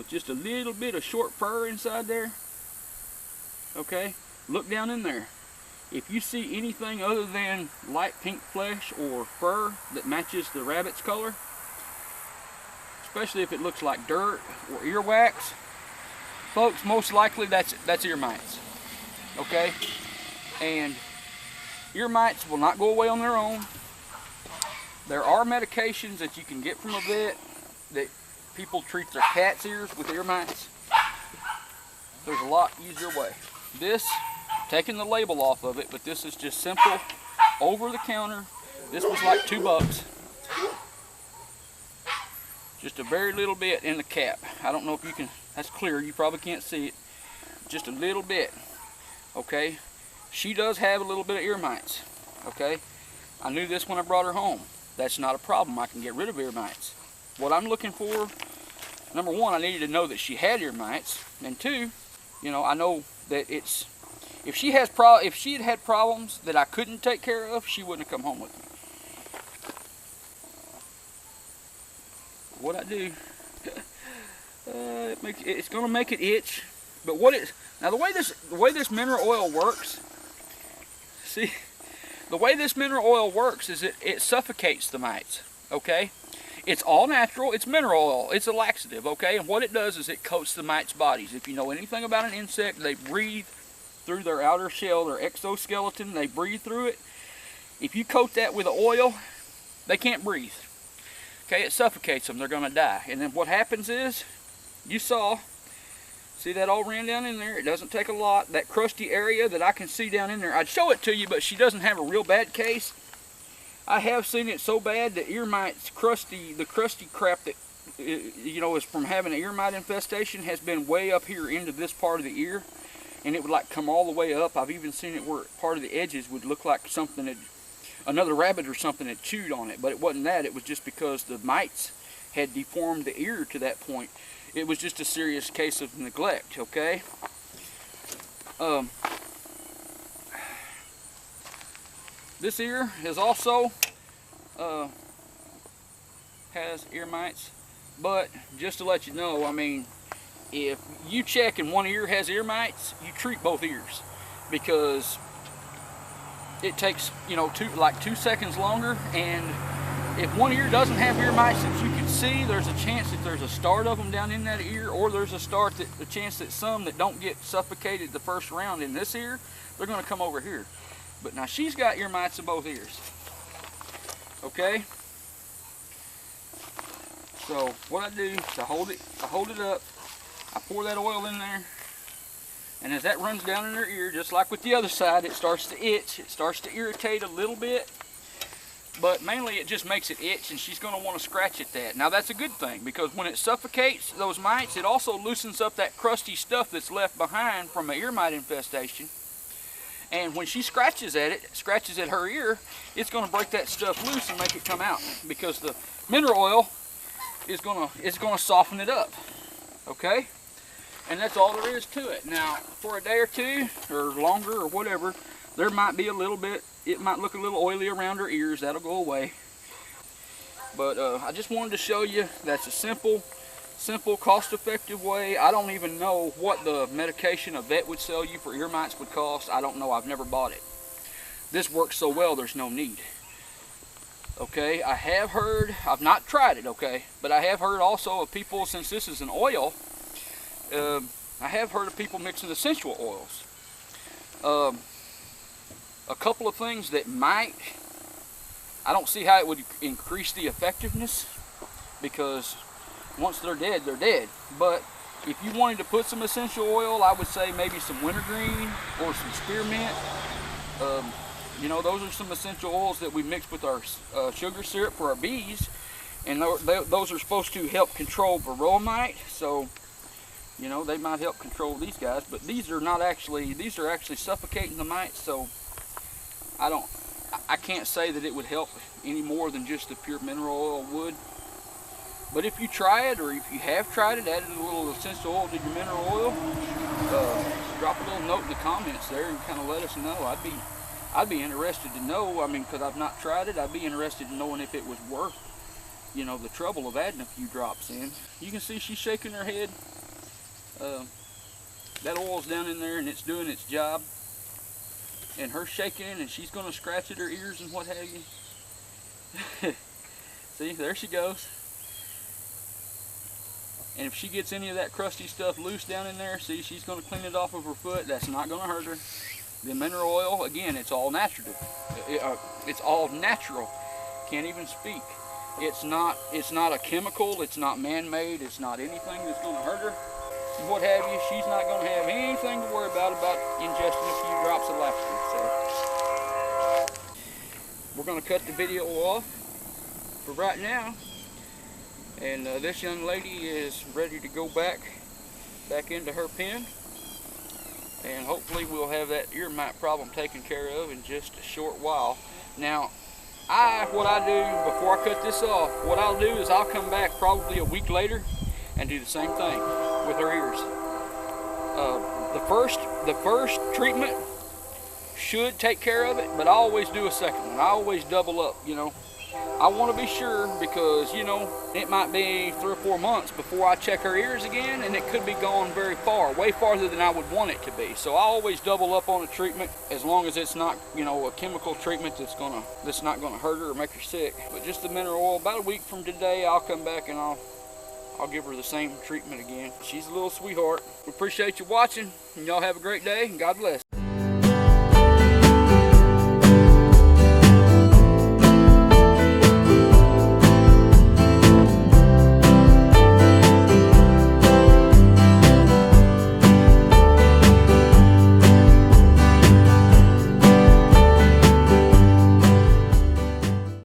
with just a little bit of short fur inside there. Okay, look down in there. If you see anything other than light pink flesh or fur that matches the rabbit's color, especially if it looks like dirt or earwax, folks, most likely that's ear mites. Okay, and ear mites will not go away on their own. There are medications that you can get from a vet that people treat their cat's ears with ear mites. There's a lot easier way. This, taking the label off of it, but this is just simple, over the counter. This was like $2. Just a very little bit in the cap. I don't know if you can, that's clear, you probably can't see it. Just a little bit, okay? She does have a little bit of ear mites, okay? I knew this when I brought her home. That's not a problem, I can get rid of ear mites. What I'm looking for, number one, I needed to know that she had ear mites, and two, you know, I know that it's, if she had had problems that I couldn't take care of, she wouldn't have come home with me. What I do, it's going to make it itch. But now the way this mineral oil works, see, the way this mineral oil works is it suffocates the mites. Okay, it's all natural. It's mineral oil. It's a laxative. Okay, and what it does is it coats the mites' bodies. If you know anything about an insect, they breathe through their outer shell, their exoskeleton. They breathe through it. If you coat that with oil, they can't breathe. Okay, it suffocates them. They're going to die. And then what happens is, you saw, see that all ran down in there? It doesn't take a lot. That crusty area that I can see down in there, I'd show it to you, but she doesn't have a real bad case. I have seen it so bad that ear mites, the crusty crap that you know is from having an ear mite infestation has been way up here into this part of the ear, and it would like come all the way up. I've even seen it where part of the edges would look like something that another rabbit or something had chewed on it, but it wasn't that. It was just because the mites had deformed the ear to that point. It was just a serious case of neglect. Okay. This ear is also has ear mites, but just to let you know, I mean, if you check and one ear has ear mites, you treat both ears, because it takes, you know, 2 seconds longer. And if one ear doesn't have ear mites that you can see, there's a chance that there's a start of them down in that ear, or there's a chance that some that don't get suffocated the first round in this ear, they're going to come over here. But now she's got ear mites in both ears. Okay? So what I do is I hold it up, I pour that oil in there, and as that runs down in her ear, just like with the other side, it starts to itch, it starts to irritate a little bit, but mainly it just makes it itch, and she's going to want to scratch at that. Now that's a good thing, because when it suffocates those mites, it also loosens up that crusty stuff that's left behind from an ear mite infestation. And when she scratches at her ear, it's going to break that stuff loose and make it come out, because the mineral oil is going to soften it up. Okay? And that's all there is to it. Now, for a day or two, or longer, or whatever, there might be a little bit, it might look a little oily around her ears. That'll go away. But I just wanted to show you that's a simple, cost-effective way. I don't even know what the medication a vet would sell you for ear mites would cost. I don't know. I've never bought it. This works so well, there's no need. Okay, I have heard, I've not tried it, okay, but I have heard also of people, since this is an oil, I have heard of people mixing essential oils. A couple of things that might, I don't see how it would increase the effectiveness, because once they're dead, they're dead. But if you wanted to put some essential oil, I would say maybe some wintergreen or some spearmint. You know, those are some essential oils that we mix with our sugar syrup for our bees, and those are supposed to help control varroa mite. So, you know, they might help control these guys, but these are actually suffocating the mites. So I can't say that it would help any more than just the pure mineral oil would. But if you try it, or if you have tried it, added a little essential oil to your mineral oil, drop a little note in the comments there and kind of let us know. I'd be interested to know. I mean, because I've not tried it, I'd be interested in knowing if it was worth you know, the trouble of adding a few drops in. You can see she's shaking her head. That oil's down in there and it's doing its job. And her shaking and she's going to scratch at her ears and what have you. See, there she goes. And if she gets any of that crusty stuff loose down in there, see, she's going to clean it off of her foot. That's not going to hurt her. The mineral oil, again, it's all natural. It's all natural. Can't even speak. It's not a chemical. It's not man-made. It's not anything that's going to hurt her. What have you. She's not going to have anything to worry about ingesting a few drops of lathrop. So we're going to cut the video off for right now. And this young lady is ready to go back into her pen, and hopefully we'll have that ear mite problem taken care of in just a short while. Now, what I do before I cut this off, what I'll do is I'll come back probably a week later and do the same thing with her ears. The first treatment should take care of it, but I always do a second one. I always double up, you know. I want to be sure because, you know, it might be 3 or 4 months before I check her ears again, and it could be gone very far, way farther than I would want it to be. So I always double up on a treatment as long as it's not, you know, a chemical treatment that's not gonna hurt her or make her sick. But just the mineral oil, about a week from today, I'll come back and I'll give her the same treatment again. She's a little sweetheart. We appreciate you watching, and y'all have a great day, and God bless.